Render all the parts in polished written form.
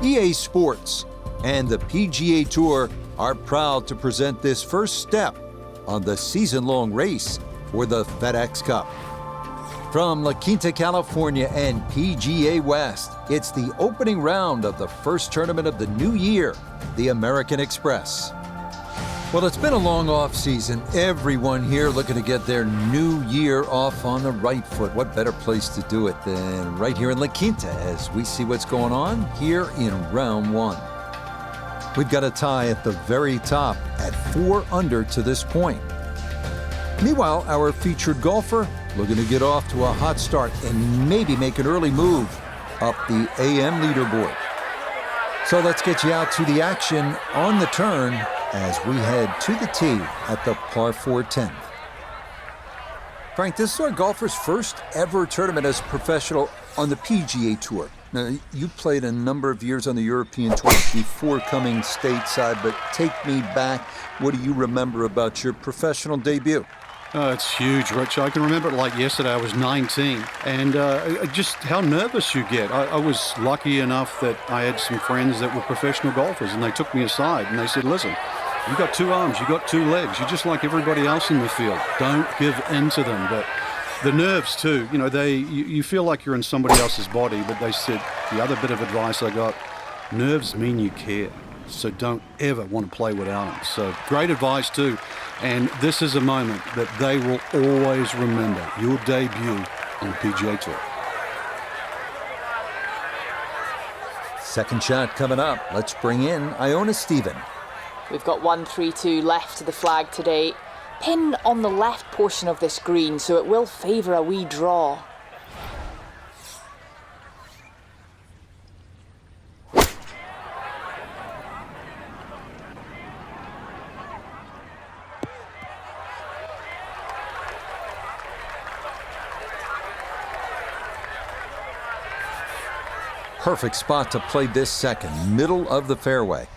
EA Sports and the PGA Tour are proud to present this first step on the season-long race for the FedEx Cup. From La Quinta, California and PGA West, it's the opening round of the first tournament of the new year, the American Express. Well, it's been a long off season. Everyone here looking to get their new year off on the right foot. What better place to do it than right here in La Quinta as we see what's going on here in round one. We've got a tie at the very top at 4 under to this point. Meanwhile, our featured golfer looking to get off to a hot start and maybe make an early move up the AM leaderboard. So let's get you out to the action on the turn as we head to the tee at the par 4 10th. Frank, this is our golfer's first ever tournament as a professional on the PGA Tour. Now, you played a number of years on the European Tour before coming stateside, but take me back. What do you remember about your professional debut? It's huge, Rich. I can remember it like yesterday. I was 19, and just how nervous you get. I was lucky enough that I had some friends that were professional golfers, and they took me aside, and they said, listen, you've got 2 arms, you've got 2 legs. You're just like everybody else in the field. Don't give in to them. But the nerves, too, you know, you feel like you're in somebody else's body, but they said the other bit of advice I got, nerves mean you care. So don't ever want to play without them. So great advice, too. And this is a moment that they will always remember, your debut on the PGA Tour. Second shot coming up. Let's bring in Iona Stephen. We've got 1-3-2 left to the flag today. Pin on the left portion of this green, so it will favour a wee draw. Perfect spot to play this second, middle of the fairway.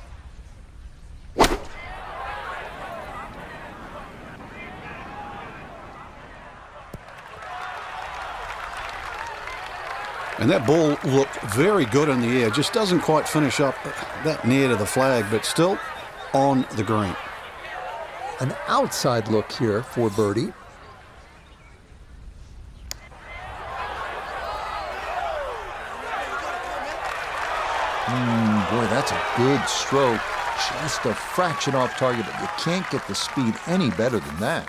And that ball looked very good in the air. Just doesn't quite finish up that near to the flag, but still on the green. An outside look here for birdie. Boy, that's a good stroke. Just a fraction off target, but you can't get the speed any better than that.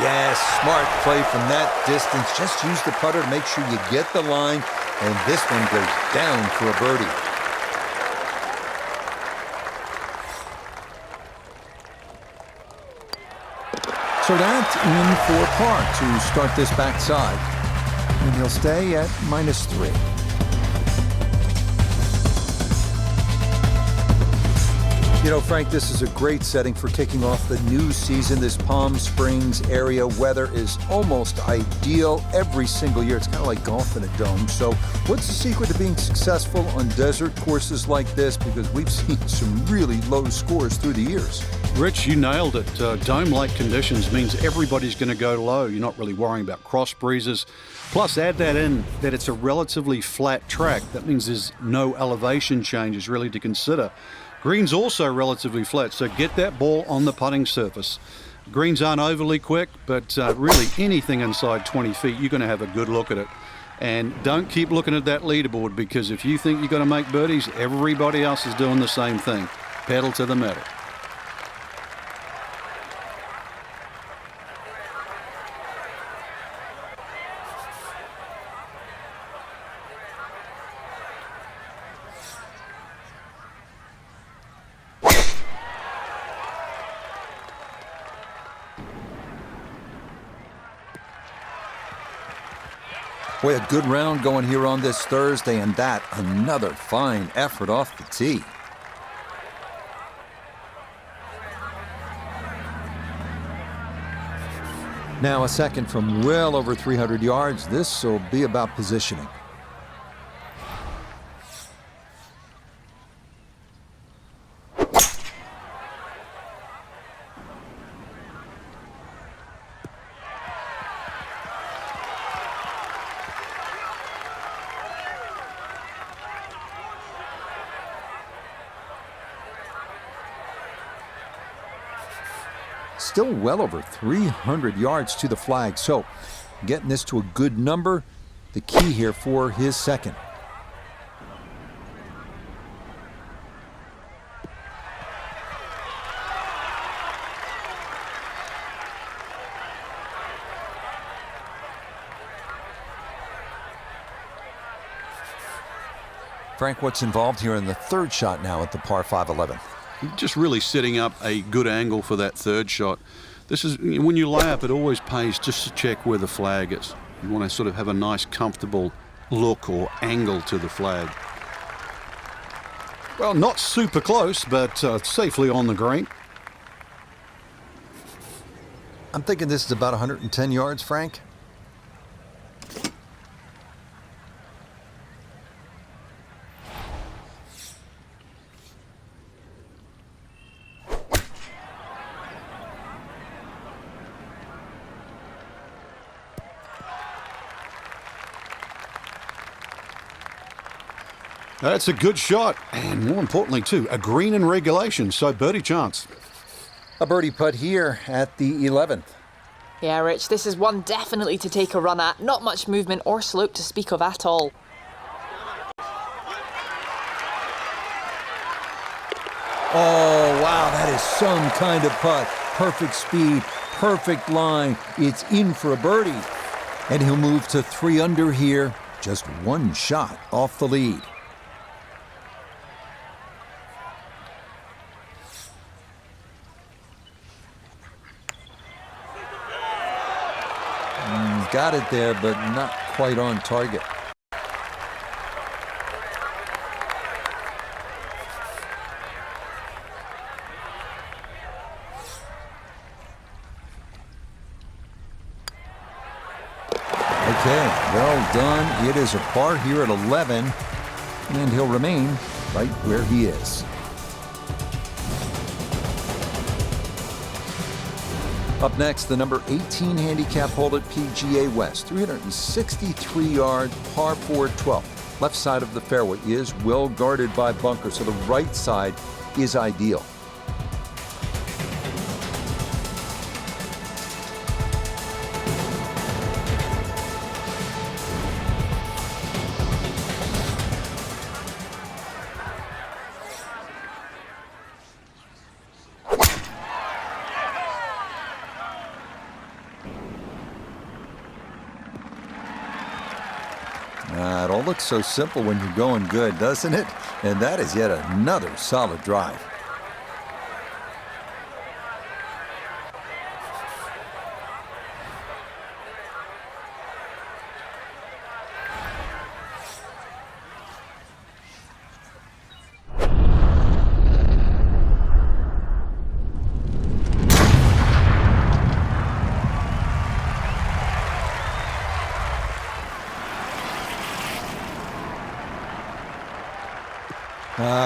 Yes, smart play from that distance. Just use the putter to make sure you get the line, and this one goes down for a birdie. So that's in for par to start this backside, and he'll stay at -3. You know, Frank, this is a great setting for kicking off the new season. This Palm Springs area weather is almost ideal every single year. It's kind of like golf in a dome. So what's the secret to being successful on desert courses like this? Because we've seen some really low scores through the years. Rich, you nailed it. Dome-like conditions means everybody's going to go low. You're not really worrying about cross breezes. Plus, add that in that it's a relatively flat track. That means there's no elevation changes really to consider. Green's also relatively flat, so get that ball on the putting surface. Greens aren't overly quick, but really anything inside 20 feet, you're going to have a good look at it. And don't keep looking at that leaderboard, because if you think you're going to make birdies, everybody else is doing the same thing. Pedal to the metal. Boy, a good round going here on this Thursday, and that another fine effort off the tee. Now a second from well over 300 yards. This will be about positioning. Still well over 300 yards to the flag, so getting this to a good number, the key here for his second. Frank, what's involved here in the third shot now at the par 5 11? Just really setting up a good angle for that third shot. This is, when you lay up, it always pays just to check where the flag is. You want to sort of have a nice, comfortable look or angle to the flag. Well, not super close, but safely on the green. I'm thinking this is about 110 yards, Frank. That's a good shot, and more importantly, too, a green in regulation, so birdie chance. A birdie putt here at the 11th. Yeah, Rich, this is one definitely to take a run at. Not much movement or slope to speak of at all. Oh, wow, that is some kind of putt. Perfect speed, perfect line. It's in for a birdie. And he'll move to 3 under here, just one shot off the lead. Got it there, but not quite on target. Okay, well done. It is a par here at 11, and he'll remain right where he is. Up next, the number 18 handicap hole at PGA West, 363-yard par 4 12. Left side of the fairway is well guarded by bunkers, so the right side is ideal. It all looks so simple when you're going good, doesn't it? And that is yet another solid drive.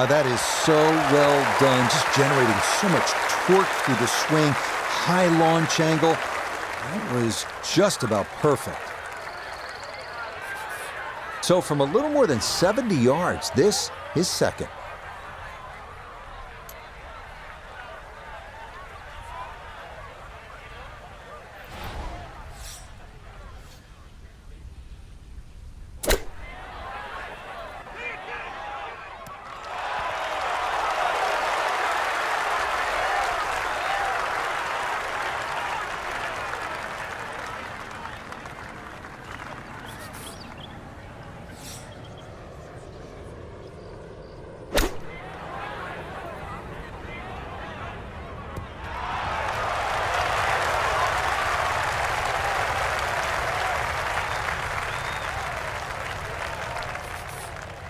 That is so well done, just generating so much torque through the swing, high launch angle. That was just about perfect. So from a little more than 70 yards, this is second.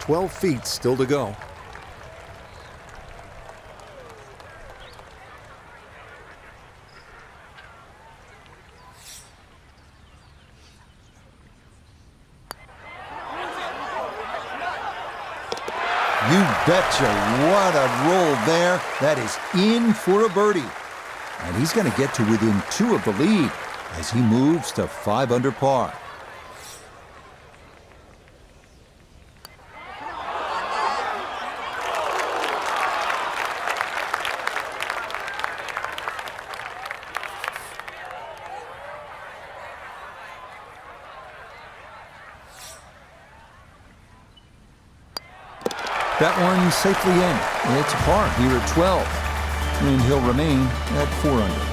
12 feet still to go. You betcha, what a roll there. That is in for a birdie. And he's going to get to within 2 of the lead as he moves to 5 under par. That one safely in. It's a par here at 12. And he'll remain at 4 under.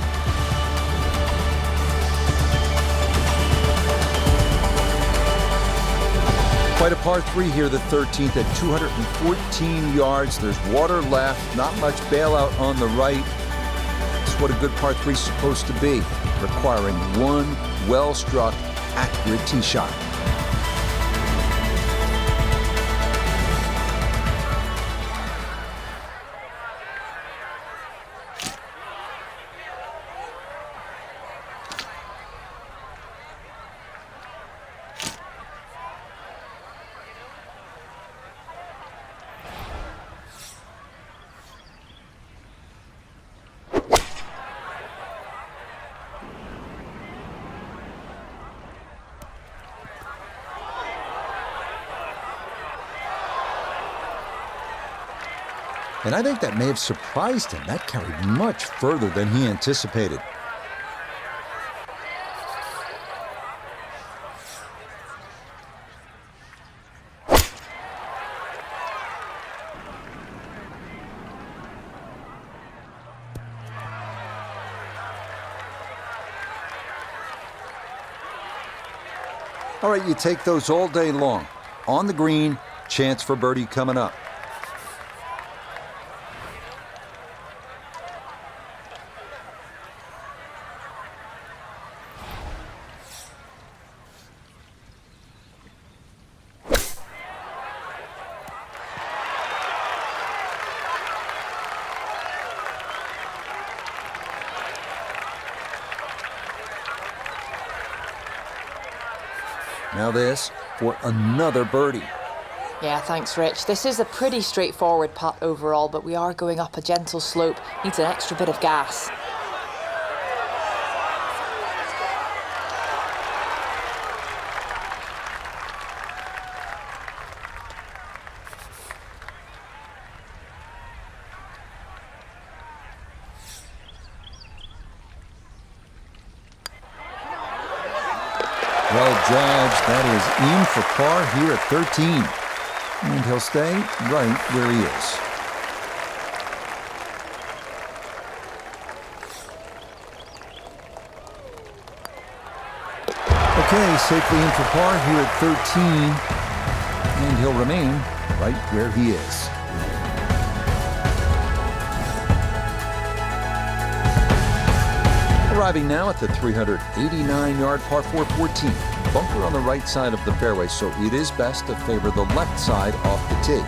Quite a par 3 here, the 13th at 214 yards. There's water left, not much bailout on the right. It's what a good par 3 is supposed to be, requiring one well-struck, accurate tee shot. And I think that may have surprised him. That carried much further than he anticipated. All right, you take those all day long. On the green, chance for birdie coming up. Now this for another birdie. Yeah, thanks, Rich. This is a pretty straightforward putt overall, but we are going up a gentle slope. Needs an extra bit of gas. Well judged. That is in for par here at 13. And he'll stay right where he is. Okay, safely in for par here at 13. And he'll remain right where he is. Arriving now at the 389-yard par 4 14. Bunker on the right side of the fairway, so it is best to favor the left side off the tee.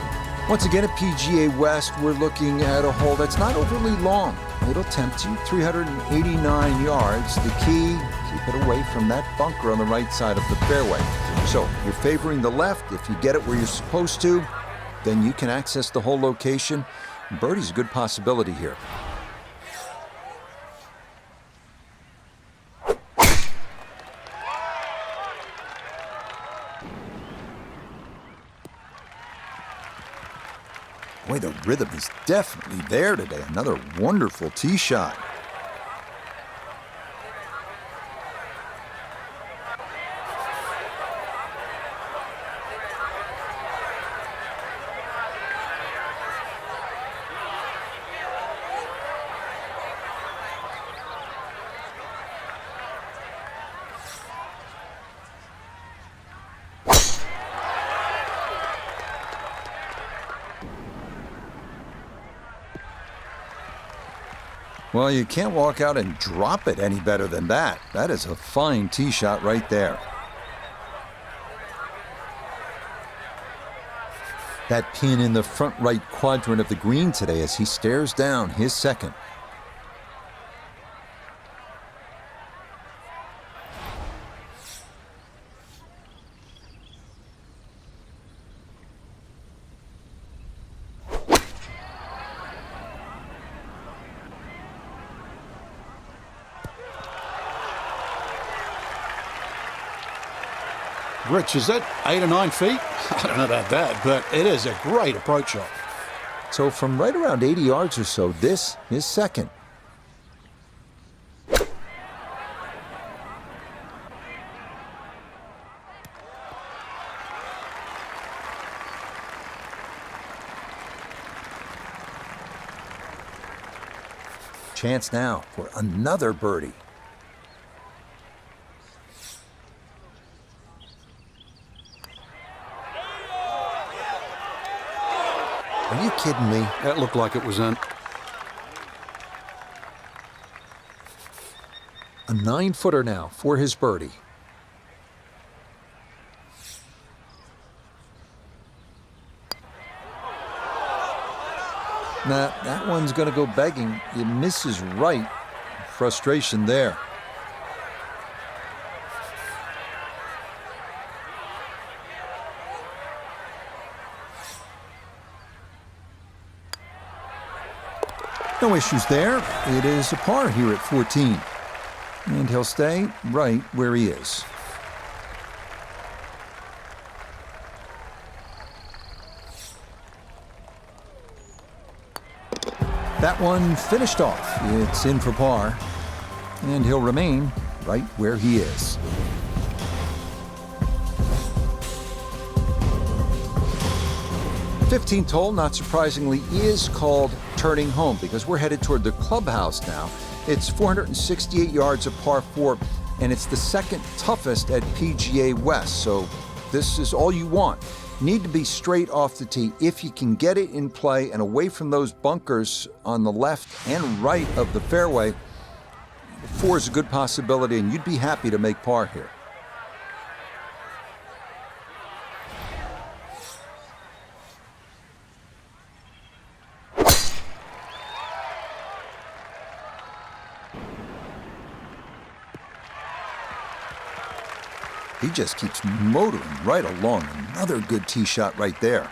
Once again at PGA West, we're looking at a hole that's not overly long. It'll tempt you, 389 yards. The key, keep it away from that bunker on the right side of the fairway. So you're favoring the left. If you get it where you're supposed to, then you can access the whole location. Birdie's a good possibility here. Boy, the rhythm is definitely there today. Another wonderful tee shot. Well, you can't walk out and drop it any better than that. That is a fine tee shot right there. That pin in the front right quadrant of the green today as he stares down his second. Rich, is that 8 or 9 feet? I don't know about that, but it is a great approach shot. So from right around 80 yards or so, this is second. Chance now for another birdie. Are you kidding me? That looked like it was in. A 9-footer now for his birdie. Nah, that one's going to go begging. It misses right. Frustration there. No issues there. It is a par here at 14. And he'll stay right where he is. That one finished off. It's in for par. And he'll remain right where he is. '15th hole, not surprisingly, is called Turning Home because we're headed toward the clubhouse now. It's 468 yards of par 4, and it's the second toughest at PGA West, so this is all you want. Need to be straight off the tee. If you can get it in play and away from those bunkers on the left and right of the fairway, 4 is a good possibility, and you'd be happy to make par here. He just keeps motoring right along. Another good tee shot right there.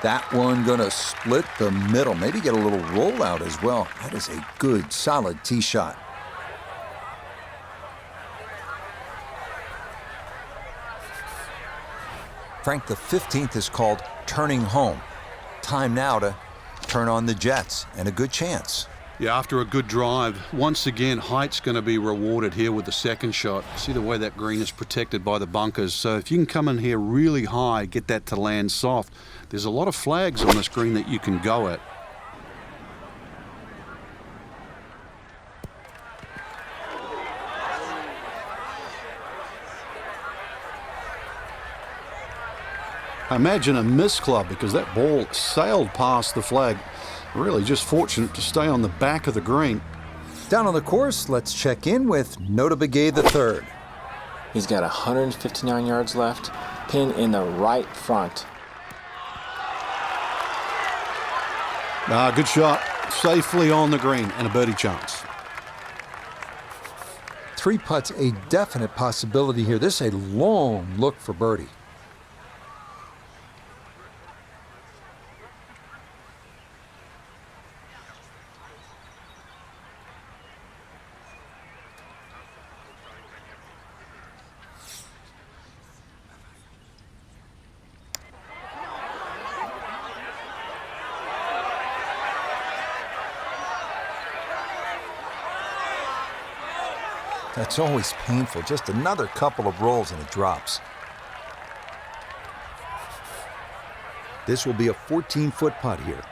That one gonna split the middle, maybe get a little rollout as well. That is a good, solid tee shot. Frank, the 15th is called Turning Home. Time now to turn on the jets, and a good chance. Yeah, after a good drive, once again, height's going to be rewarded here with the second shot. See the way that green is protected by the bunkers. So if you can come in here really high, get that to land soft, there's a lot of flags on this green that you can go at. I imagine a miss club because that ball sailed past the flag. Really just fortunate to stay on the back of the green. Down on the course, let's check in with Nota Begay III. He's got 159 yards left, pin in the right front. Good shot. Safely on the green and a birdie chance. 3 putts, a definite possibility here. This is a long look for birdie. That's always painful. Just another couple of rolls and it drops. This will be a 14-foot putt here.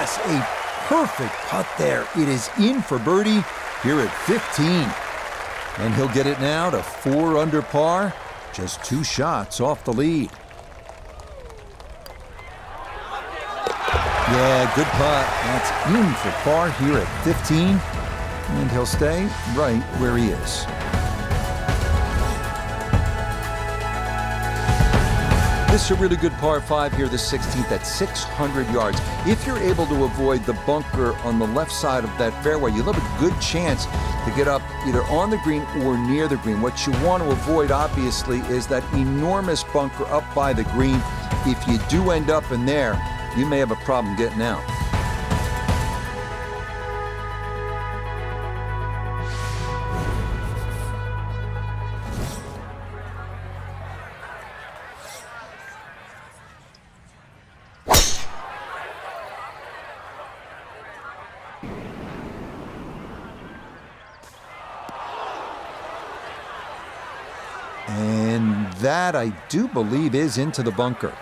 Yes, a perfect putt there. It is in for birdie here at 15. And he'll get it now to 4 under par, just 2 shots off the lead. Yeah, good putt. That's in for par here at 15. And he'll stay right where he is. This is a really good par 5 here, the 16th at 600 yards. If you're able to avoid the bunker on the left side of that fairway, you'll have a good chance to get up either on the green or near the green. What you want to avoid, obviously, is that enormous bunker up by the green. If you do end up in there, you may have a problem getting out. And that, I do believe, is into the bunker.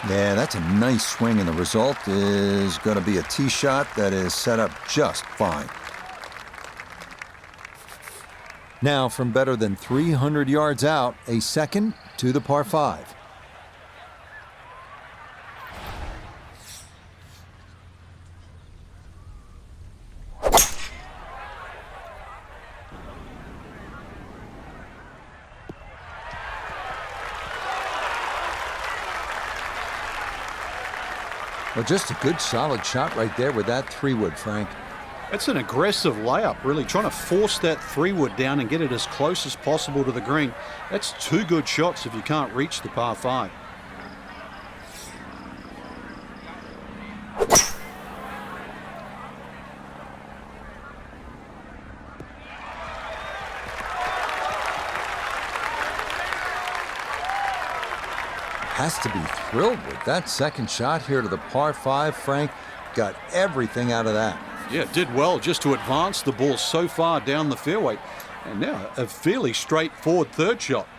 Yeah, that's a nice swing, and the result is going to be a tee shot that is set up just fine. Now, from better than 300 yards out, a second to the par 5. Well, just a good solid shot right there with that 3-wood, Frank. That's an aggressive layup, really, trying to force that 3-wood down and get it as close as possible to the green. That's 2 good shots if you can't reach the par 5. Has to be thrilled with that second shot here to the par 5, Frank. Got everything out of that. Yeah, did well just to advance the ball so far down the fairway. And now a fairly straightforward third shot.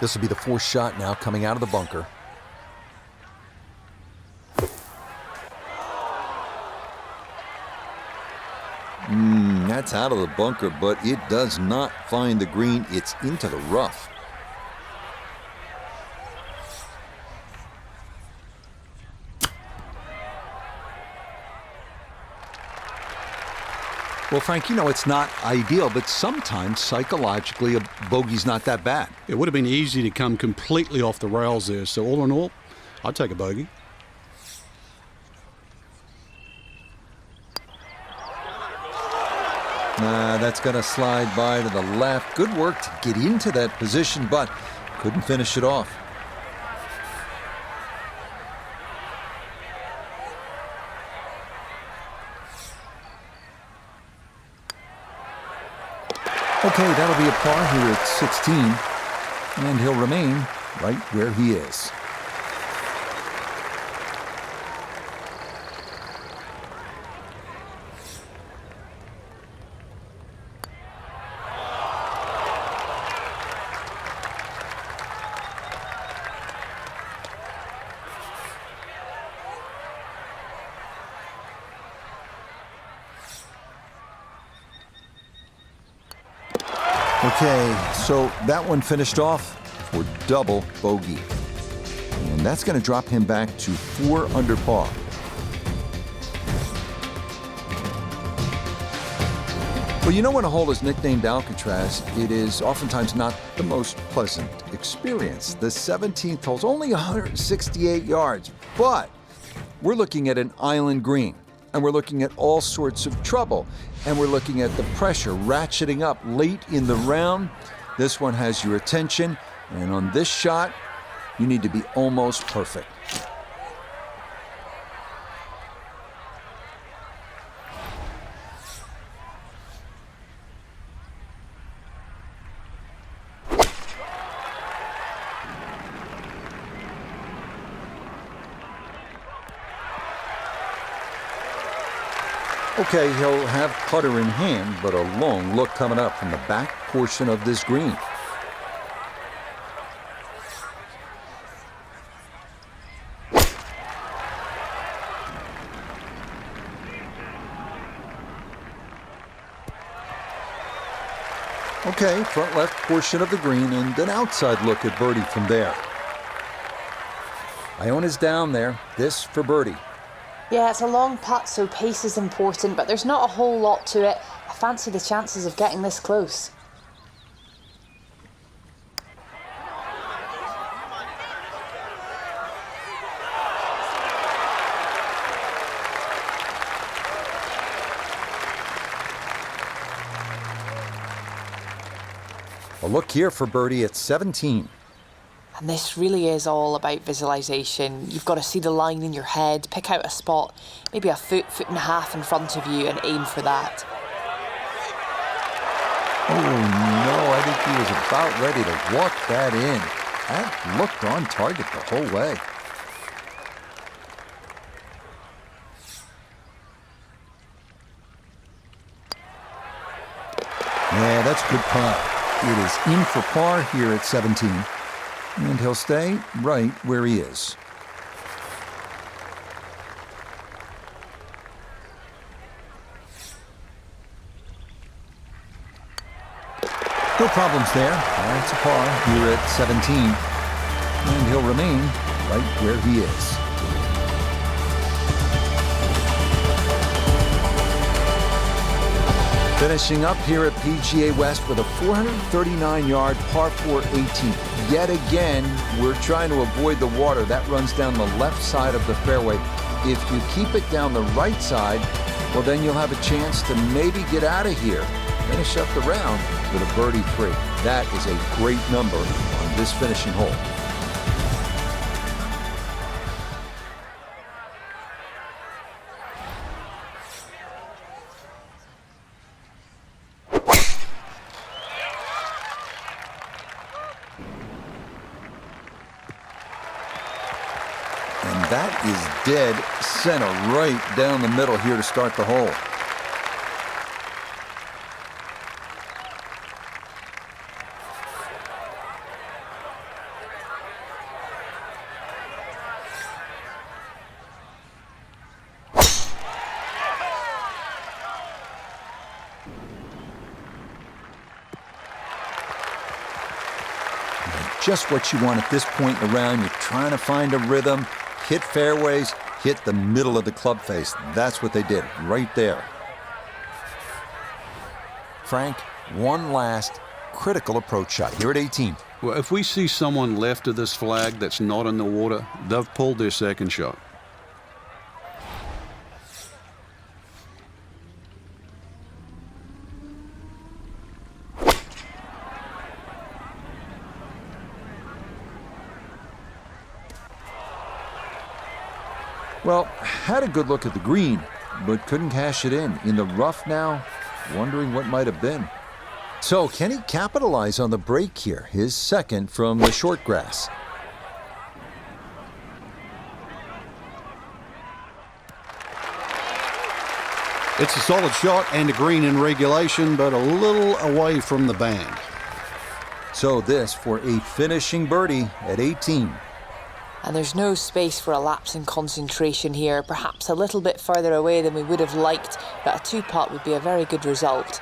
This will be the 4th shot now coming out of the bunker. That's out of the bunker, but it does not find the green. It's into the rough. Well, Frank, you know, it's not ideal, but sometimes psychologically a bogey's not that bad. It would have been easy to come completely off the rails there. So all in all, I'd take a bogey. That's going to slide by to the left. Good work to get into that position, but couldn't finish it off. Okay, that'll be a par here at 16, and he'll remain right where he is. Okay, so that one finished off for double bogey. And and that's going to drop him back to 4 under par. Well, you know, when a hole is nicknamed Alcatraz, it is oftentimes not the most pleasant experience. The 17th hole's only 168 yards, but we're looking at an island green, and we're looking at all sorts of trouble, and we're looking at the pressure ratcheting up late in the round. This one has your attention, and on this shot, you need to be almost perfect. Okay, he'll have putter in hand, but a long look coming up from the back portion of this green. Okay, front left portion of the green and an outside look at birdie from there. Iona's down there. This for birdie. Yeah, it's a long putt, so pace is important, but there's not a whole lot to it. I fancy the chances of getting this close. A look here for birdie at 17. And this really is all about visualization. You've got to see the line in your head, pick out a spot, maybe a foot and a half in front of you, and aim for that. Oh no, I think he was about ready to walk that in. That looked on target the whole way. Yeah, that's a good putt. It is in for par here at 17. And he'll stay right where he is. No problems there. That's a par here at 17. And he'll remain right where he is. Finishing up here at PGA West with a 439-yard par 4 18th. Yet again, we're trying to avoid the water. That runs down the left side of the fairway. If you keep it down the right side, well, then you'll have a chance to maybe get out of here. Finish up the round with a birdie 3. That is a great number on this finishing hole. And that is dead center right down the middle here to start the hole. Just what you want at this point in the round. You're trying to find a rhythm, hit fairways, hit the middle of the club face. That's what they did right there. Frank, one last critical approach shot here at 18. Well, if we see someone left of this flag that's not in the water, they've pulled their second shot. Well, had a good look at the green, but couldn't cash it in. In the rough now, wondering what might have been. So, can he capitalize on the break here? His second from the short grass. It's a solid shot and a green in regulation, but a little away from the band. So this for a finishing birdie at 18. And there's no space for a lapse in concentration here, perhaps a little bit further away than we would have liked, but a 2-putt would be a very good result.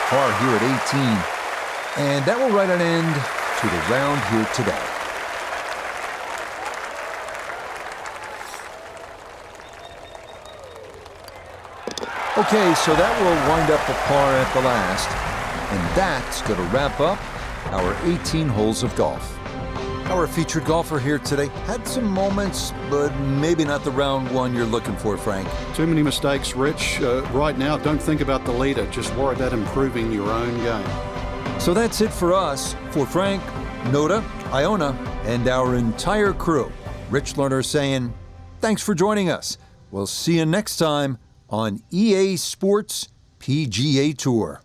par here at 18. And that will write an end to the round here today. Okay, so that will wind up a par at the last. And that's going to wrap up our 18 holes of golf. Our featured golfer here today had some moments, but maybe not the round one you're looking for, Frank. Too many mistakes, Rich. Right now, don't think about the leader. Just worry about improving your own game. So that's it for us. For Frank, Noda, Iona, and our entire crew, Rich Lerner saying, thanks for joining us. We'll see you next time on EA Sports PGA Tour.